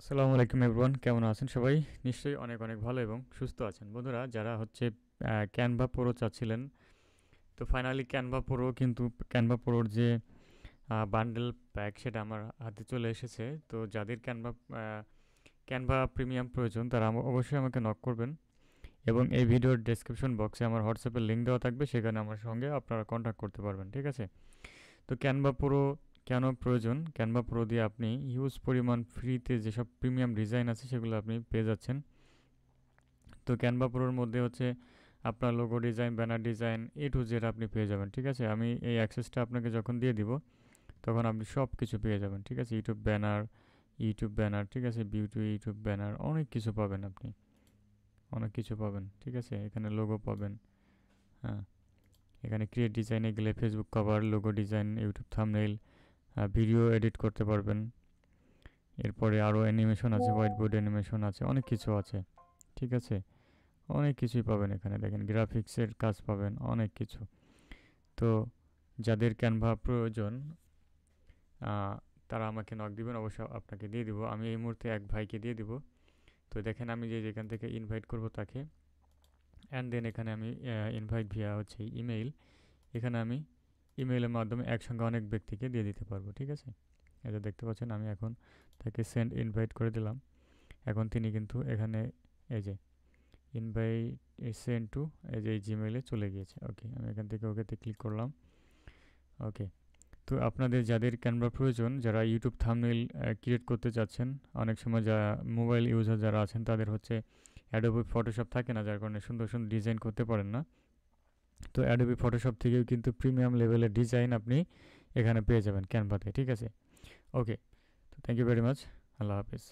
আসসালামু আলাইকুম এভরিওয়ান, কেমন আছেন সবাই? নিশ্চয়ই অনেক অনেক ভালো এবং সুস্থ আছেন। বন্ধুরা, যারা হচ্ছে ক্যানভা প্রো চাচ্ছিলেন, তো ফাইনালি ক্যানভা প্রো কিন্তু ক্যানভা প্রোর যে বান্ডেল প্যাক সেটা আমার হাতে চলে এসেছে। তো যাদের ক্যানভা প্রিমিয়াম প্রয়োজন তারা অবশ্যই আমাকে নক করবেন, এবং এই ভিডিওর ডেসক্রিপশন বক্সে আমার হোয়াটসঅ্যাপের লিঙ্ক দেওয়া থাকবে, সেখানে আমার সঙ্গে আপনারা কন্ট্যাক্ট করতে পারবেন। ঠিক আছে? তো ক্যানভা প্রো কেন প্রয়োজন? ক্যানভা প্রো দিয়ে আপনি হিউজ পরিমাণ ফ্রিতে যেসব প্রিমিয়াম ডিজাইন আছে সেগুলো আপনি পেয়ে যাচ্ছেন। তো ক্যানভা প্রোর মধ্যে হচ্ছে আপনার logo design, banner design, A to Z আপনি পেয়ে যাবেন। ঠিক আছে? আমি এই অ্যাক্সেসটা আপনাকে যখন দিয়ে দিব তখন আপনি সব কিছু পেয়ে যাবেন। ঠিক আছে? ইউটিউব ব্যানার, ঠিক আছে, বিউটি ইউটিউব ব্যানার, অনেক কিছু পাবেন আপনি, অনেক কিছু পাবেন। ঠিক আছে? এখানে লোগো পাবেন। হ্যাঁ, এখানে ক্রিয়েট ডিজাইনে গেলে Facebook cover, logo design, YouTube thumbnail, video edit করতে পারবেন। এরপরে আরও অ্যানিমেশন আছে, হোয়াইট বোর্ড অ্যানিমেশন আছে, অনেক কিছু আছে। ঠিক আছে? অনেক কিছুই পাবেন এখানে, দেখেন গ্রাফিক্সের কাজ পাবেন, অনেক কিছু। তো যাদের ক্যানভা প্রয়োজন তারা আমাকে নক দিবেন, অবশ্যই আপনাকে দিয়ে দিব। আমি এই মুহূর্তে এক ভাইকে দিয়ে দিব। তো দেখেন আমি যেখান থেকে ইনভাইট করব তাকে, অ্যান্ড দেন এখানে আমি ইনভাইট ভিয়া হচ্ছে ইমেইল, এখানে আমি ইমেইলের মাধ্যমে একসঙ্গে অনেক ব্যক্তিকে দিয়ে দিতে পারবো। ঠিক আছে? এটা দেখতে পাচ্ছেন, আমি এখন তাকে সেন্ড ইনভাইট করে দিলাম। এখন তিনি কিন্তু এখানে এই যে ইনভাইট সেন্ড টু এই যে এই জিমেইলে চলে গিয়েছে। ওকে, আমি এখান থেকে ওকেতে ক্লিক করলাম। ওকে, তো আপনাদের যাদের ক্যানভা প্রয়োজন, যারা ইউটিউব থাম্বনেইল ক্রিয়েট করতে চাচ্ছেন, অনেক সময় যারা মোবাইল ইউজার যারা আছেন তাদের হচ্ছে অ্যাডোবি ফটোশপ থাকে না, যার কারণে সুন্দর সুন্দর ডিজাইন করতে পারেন না। তো অ্যাডোবি ফটোশপ থেকেও কিন্তু প্রিমিয়াম লেভেলের ডিজাইন আপনি এখানে পেয়ে যাবেন ক্যানভাতে। ঠিক আছে? ওকে, তো থ্যাংক ইউ ভেরি মাচ। আল্লাহ হাফিজ।